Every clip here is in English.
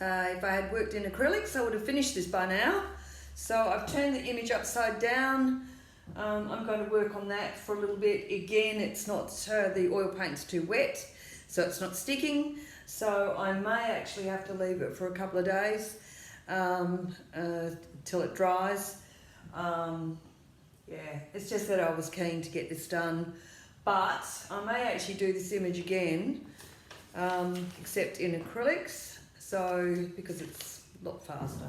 If I had worked in acrylics, I would have finished this by now. So I've turned the image upside down. I'm going to work on that for a little bit. Again, it's not, the oil paint's too wet, so it's not sticking. So I may actually have to leave it for a couple of days till it dries. Yeah, it's just that I was keen to get this done. But I may actually do this image again, except in acrylics, so because it's a lot faster.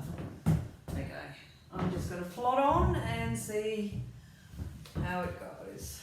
Okay, I'm just going to plot on and see how it goes.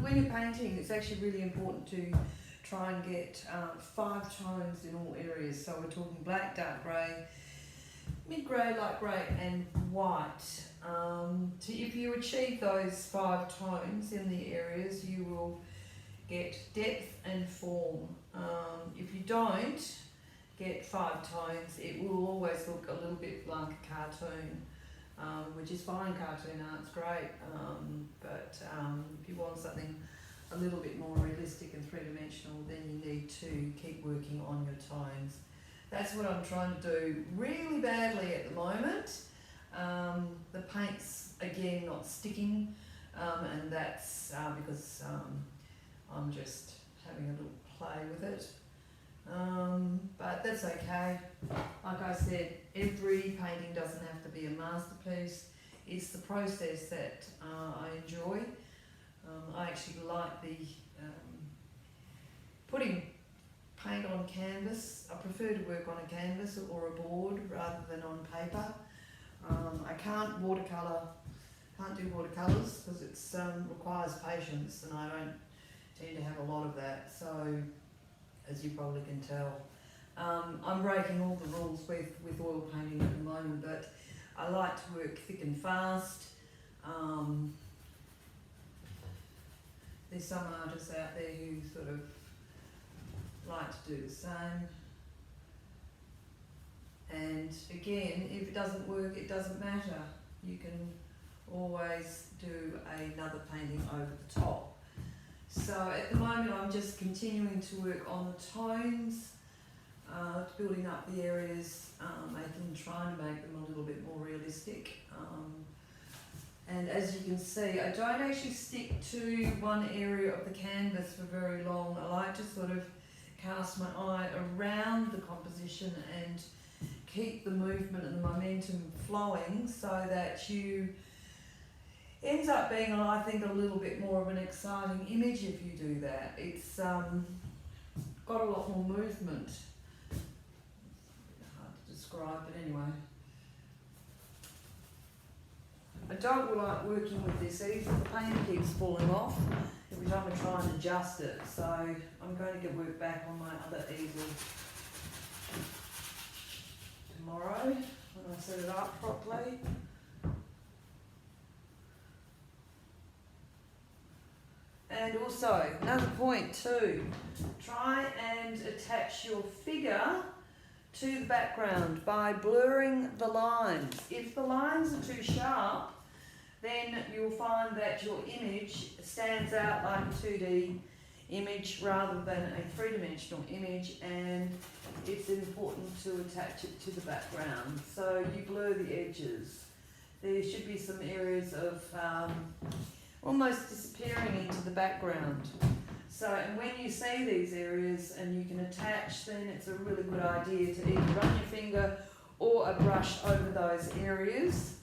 When you're painting, it's actually really important to try and get 5 tones in all areas. So we're talking black, dark grey, mid-grey, light grey and white. If you achieve those 5 tones in the areas, you will get depth and form. If you don't get 5 tones, it will always look a little bit like a cartoon, which is fine. Cartoon art's great, but if you want something a little bit more realistic and three-dimensional, then you need to keep working on your tones. That's what I'm trying to do really badly at the moment. The paint's again not sticking, and that's because I'm just having a little play with it. But that's okay. Like I said, every painting doesn't have to be a masterpiece. It's the process that I enjoy. I actually like the putting paint on canvas. I prefer to work on a canvas or a board rather than on paper. I can't do watercolours because it requires patience, and I don't tend to have a lot of that. So, as you probably can tell, I'm breaking all the rules with oil painting at the moment, but I like to work thick and fast. There's some artists out there who sort of like to do the same. And again, if it doesn't work, it doesn't matter. You can always do another painting over the top. So at the moment, I'm just continuing to work on the tones, building up the areas, trying to make them a little bit more realistic. And as you can see, I don't actually stick to one area of the canvas for very long. I like to sort of cast my eye around the composition and keep the movement and the momentum flowing so that you ends up being, I think, a little bit more of an exciting image if you do that. It's got a lot more movement. Hard to describe, but anyway. I don't like working with this easel. The paint keeps falling off every time I try and adjust it. So I'm going to get work back on my other easel tomorrow when I set it up properly. And also, another point too, try and attach your figure to the background by blurring the lines. If the lines are too sharp, then you'll find that your image stands out like a 2D image rather than a three-dimensional image, and it's important to attach it to the background. So you blur the edges. There should be some areas of almost disappearing into the background. So, and when you see these areas and you can attach, then it's a really good idea to either run your finger or a brush over those areas.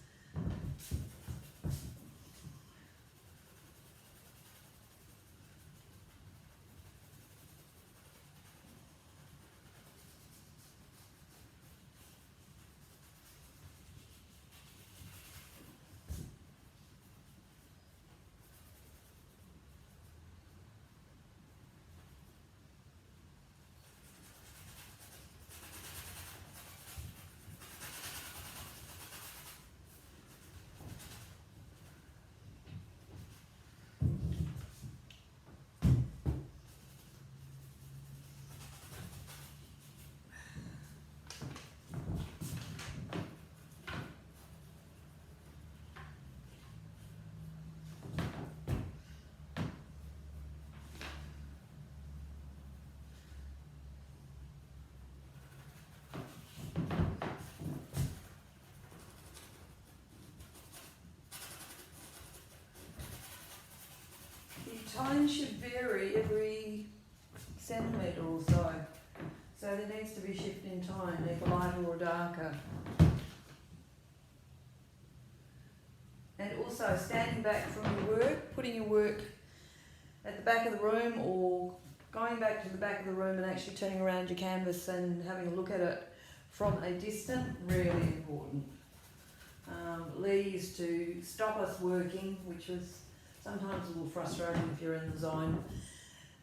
Tone should vary every centimetre or so. So there needs to be shift in tone, either lighter or darker. And also standing back from your work, putting your work at the back of the room or going back to the back of the room and actually turning around your canvas and having a look at it from a distance, really important. Lee used to stop us working, which was sometimes a little frustrating if you're in the zone,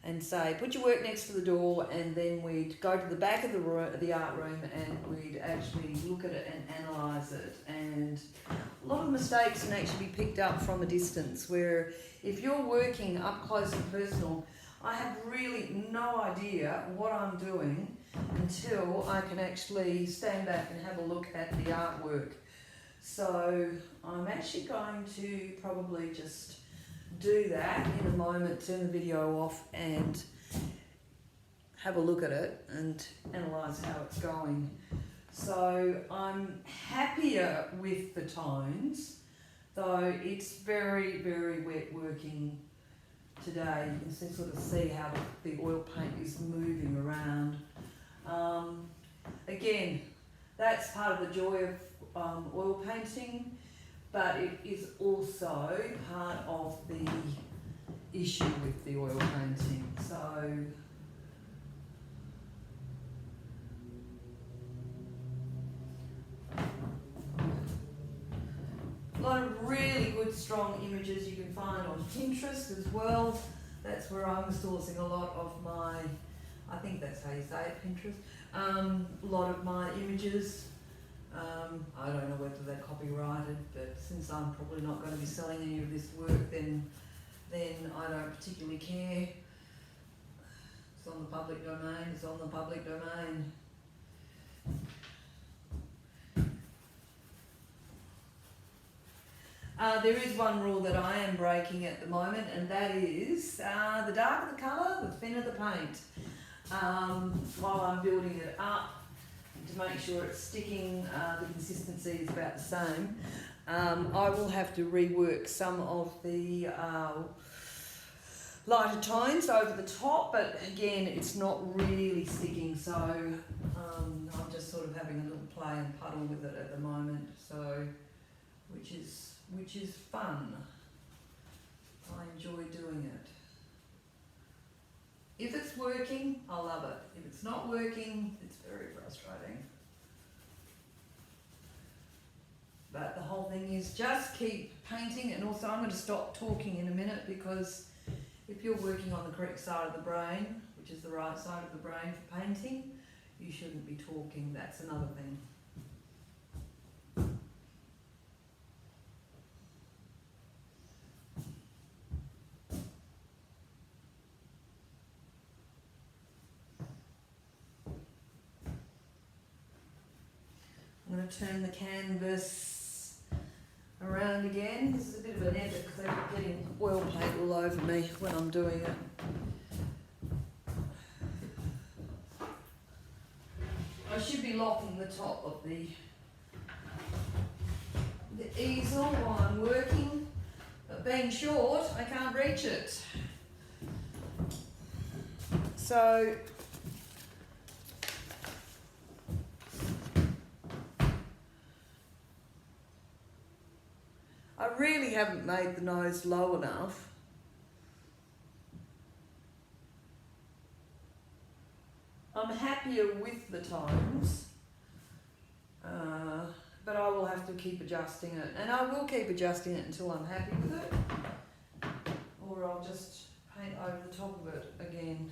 and say, put your work next to the door, and then we'd go to the back of the art room and we'd actually look at it and analyse it. And a lot of mistakes can actually be picked up from a distance, where if you're working up close and personal, I have really no idea what I'm doing until I can actually stand back and have a look at the artwork. So I'm actually going to probably just do that in a moment, turn the video off and have a look at it and analyse how it's going. So I'm happier with the tones, though it's very, very wet working today. You can sort of see how the oil paint is moving around. Again, that's part of the joy of oil painting, but it is also part of the issue with the oil painting. So a lot of really good strong images you can find on Pinterest as well. That's where I'm sourcing a lot of my, I think that's how you say it, Pinterest. A lot of my images. I don't know whether they're copyrighted, but since I'm probably not going to be selling any of this work, then I don't particularly care. It's on the public domain, it's on the public domain. There is one rule that I am breaking at the moment, and that is the darker the colour, the thinner the paint. While I'm building it up, to make sure it's sticking, the consistency is about the same. I will have to rework some of the lighter tones over the top, but again, it's not really sticking, so I'm just sort of having a little play and puddle with it at the moment, so which is fun. I enjoy doing it. If it's working, I love it. If it's not working, it's very frustrating. But the whole thing is just keep painting, and also I'm going to stop talking in a minute, because if you're working on the correct side of the brain, which is the right side of the brain for painting, you shouldn't be talking. That's another thing. I'm going to turn the canvas around again. This is a bit of an effort because I'm getting oil paint all over me when I'm doing it. I should be locking the top of the easel while I'm working, but being short, I can't reach it. So I really haven't made the nose low enough. I'm happier with the tones, but I will have to keep adjusting it, and I will keep adjusting it until I'm happy with it, or I'll just paint over the top of it again.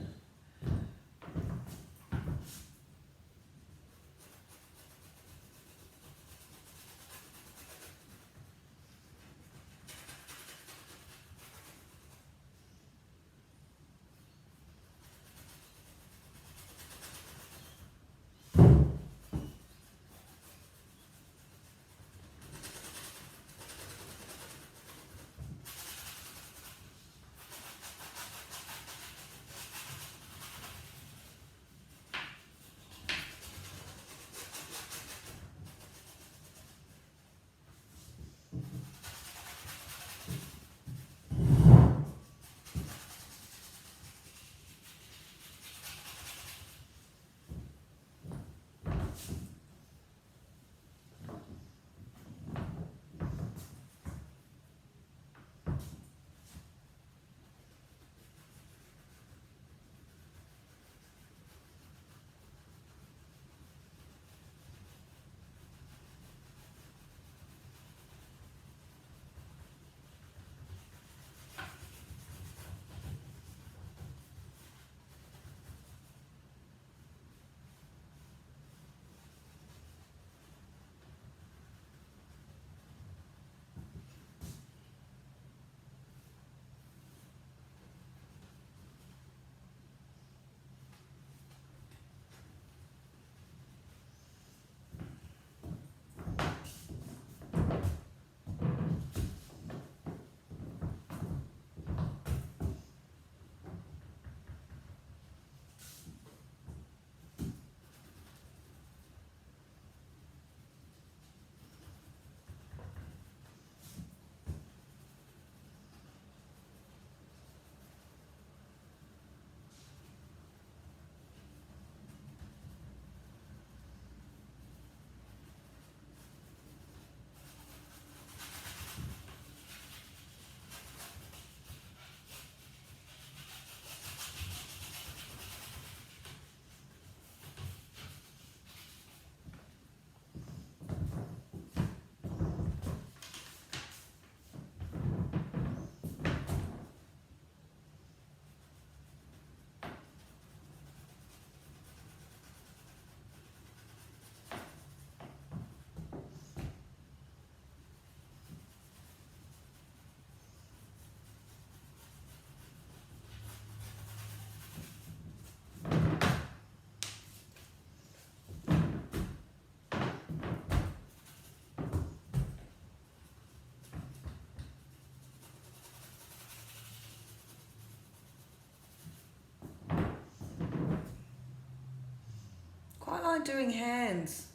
like doing hands.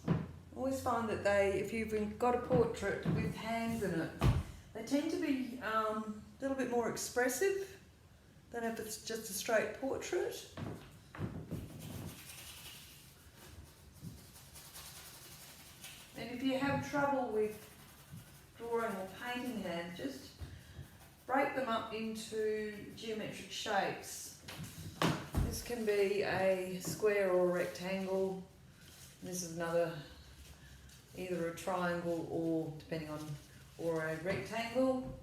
I always find that if you've got a portrait with hands in it, they tend to be a little bit more expressive than if it's just a straight portrait. And if you have trouble with drawing or painting hands, just break them up into geometric shapes. This can be a square or a rectangle. This is either a triangle or a rectangle.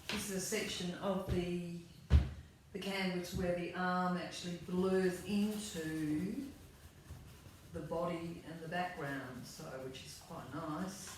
This is a section of the canvas where the arm actually blurs into the body and the background, so which is quite nice.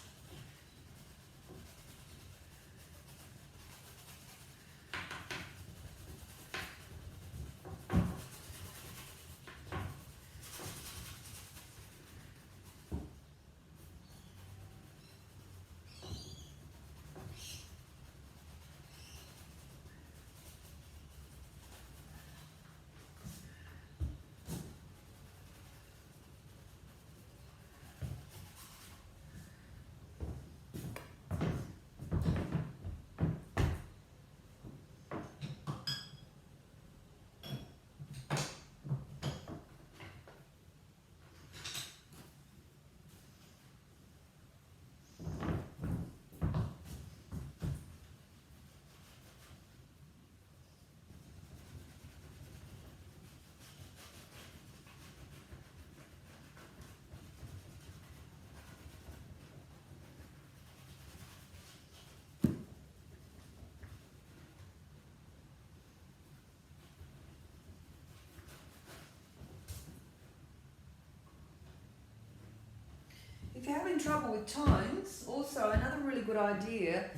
If you're having trouble with tones, also another really good idea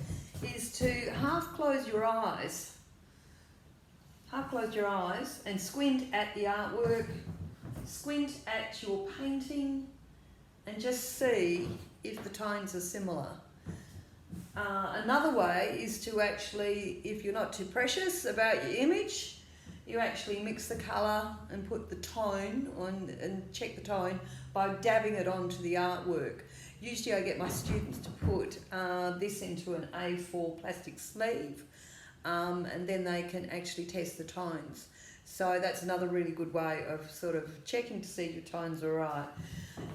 is to half close your eyes and squint at the artwork, squint at your painting, and just see if the tones are similar. Another way is to actually, if you're not too precious about your image, you actually mix the colour and put the tone on and check the tone by dabbing it onto the artwork. Usually I get my students to put this into an A4 plastic sleeve and then they can actually test the tones. So that's another really good way of sort of checking to see if your tones are right.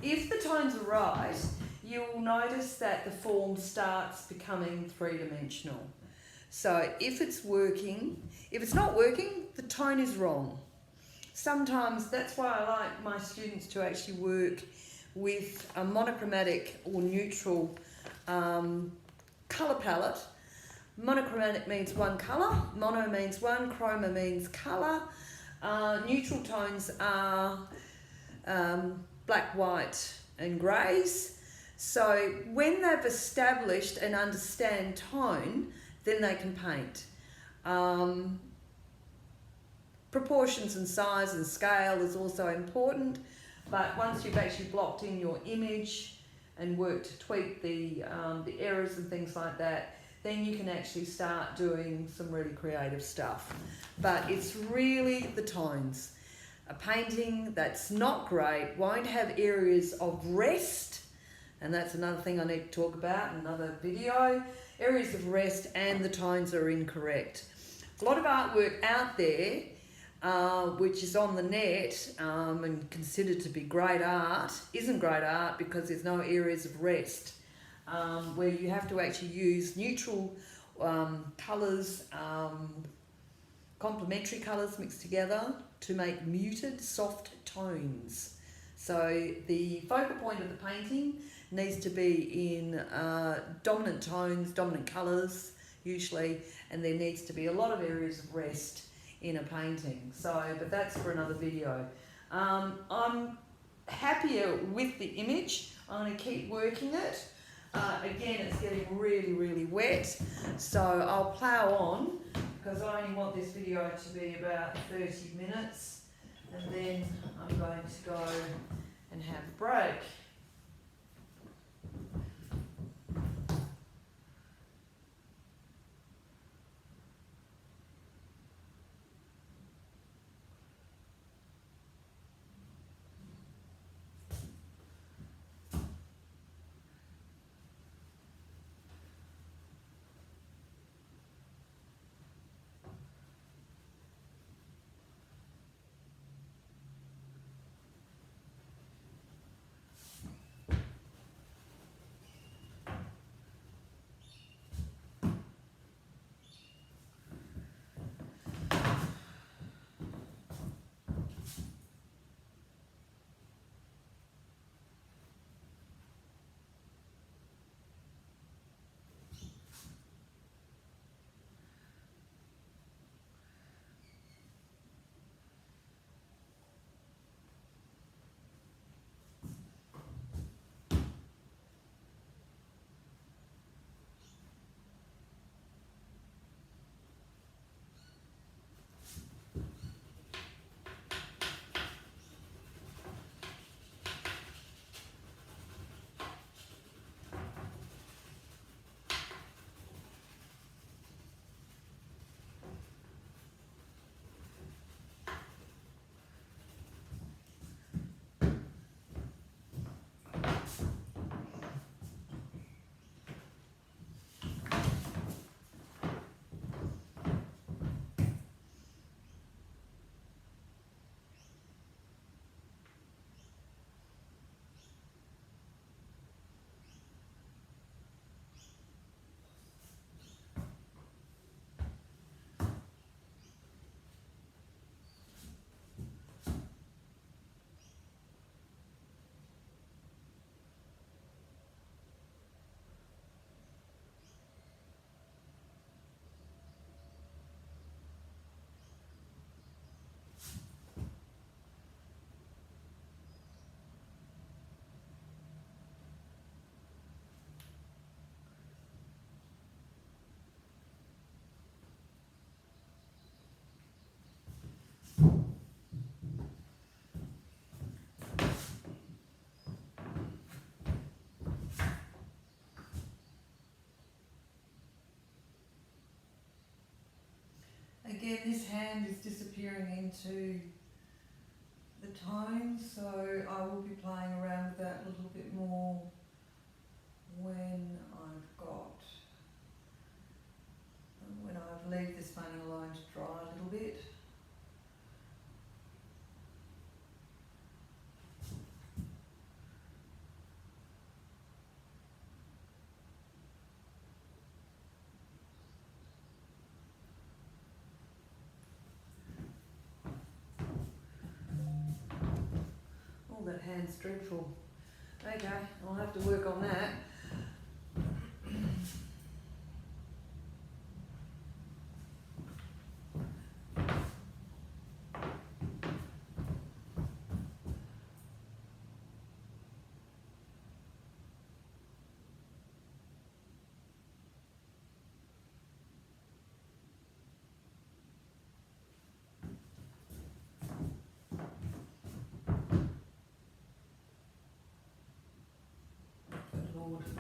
If the tones are right, you'll notice that the form starts becoming three-dimensional. So if it's working, if it's not working, the tone is wrong. Sometimes that's why I like my students to actually work with a monochromatic or neutral colour palette. Monochromatic means one colour, mono means one, chroma means colour. Neutral tones are black, white and greys. So when they've established and understand tone, then they can paint. Proportions and size and scale is also important, but once you've actually blocked in your image and worked to tweak the errors and things like that, then you can actually start doing some really creative stuff. But it's really the tones. A painting that's not great won't have areas of rest, and that's another thing I need to talk about in another video. Areas of rest and the tones are incorrect. A lot of artwork out there which is on the net and considered to be great art isn't great art because there's no areas of rest, where you have to actually use neutral colours, complementary colours mixed together to make muted soft tones. So the focal point of the painting needs to be in dominant tones, dominant colours, usually, and there needs to be a lot of areas of rest in a painting. So, but that's for another video. I'm happier with the image. I'm going to keep working it. Again, it's getting really, really wet, so I'll plough on because I only want this video to be about 30 minutes, and then I'm going to go and have a break. Again, this hand is disappearing into the tone, so I will be playing around with that a little bit more when I've leave this painting alone to dry a little bit. Oh, that hand's dreadful. Okay, I'll have to work on that. Good Lord.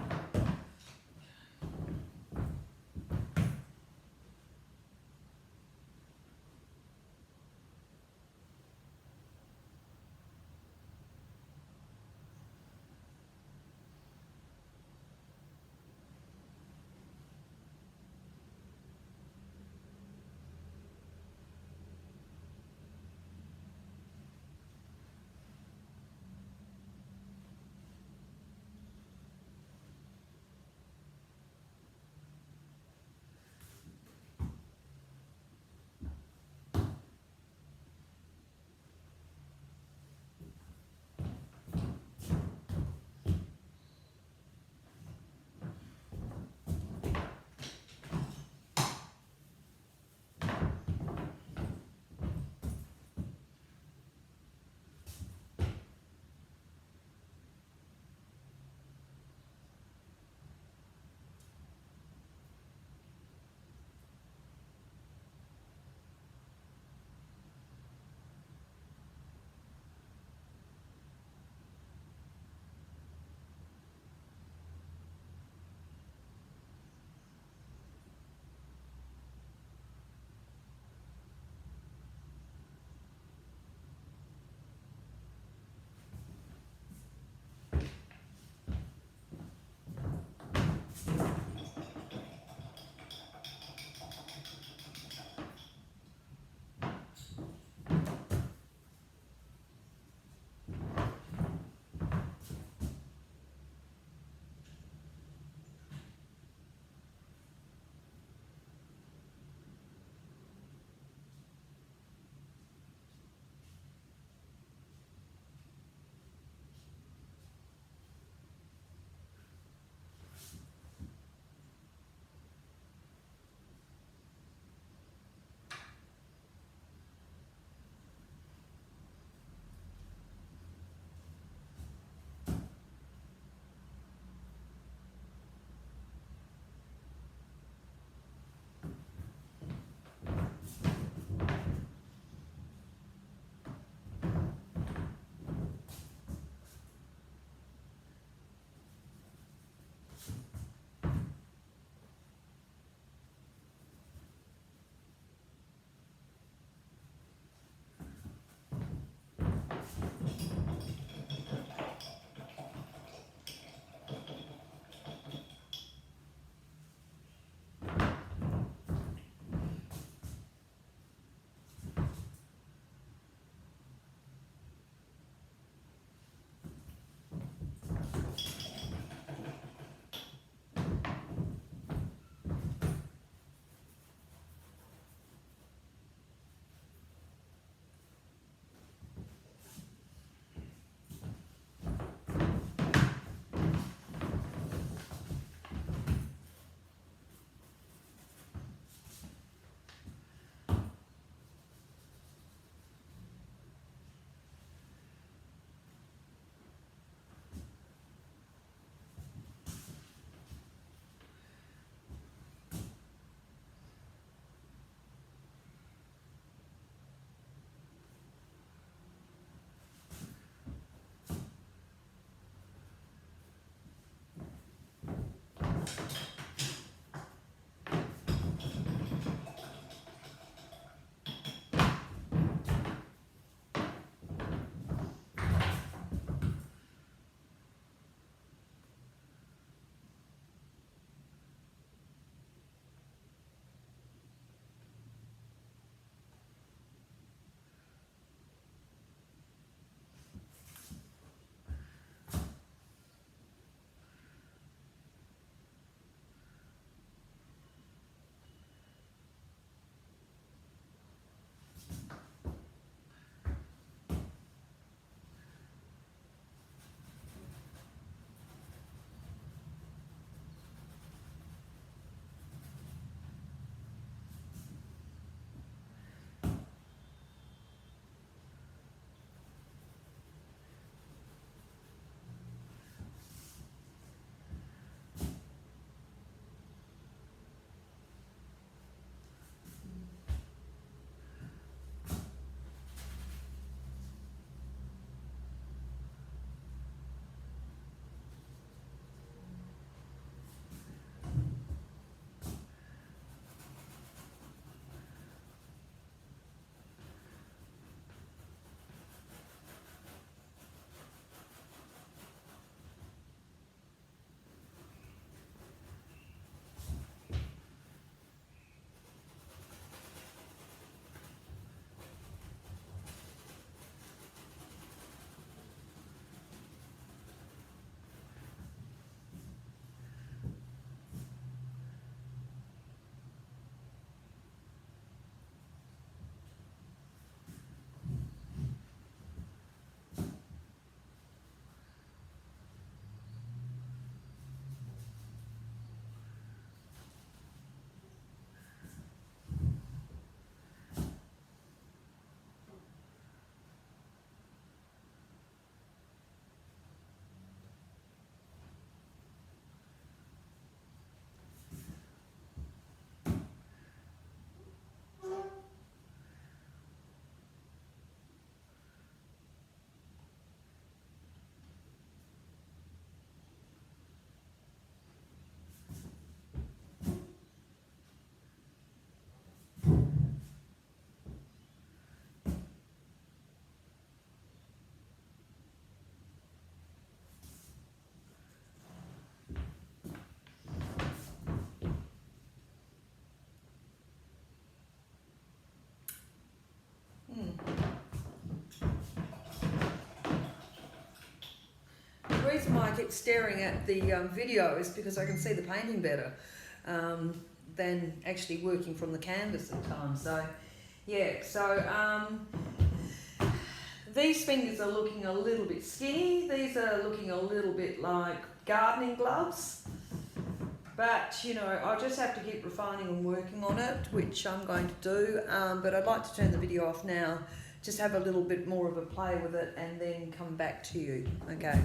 reason why I keep staring at the video is because I can see the painting better than actually working from the canvas at times. So yeah, so these fingers are looking a little bit skinny. These are looking a little bit like gardening gloves. But, you know, I'll just have to keep refining and working on it, which I'm going to do. But I'd like to turn the video off now, just have a little bit more of a play with it and then come back to you. Okay.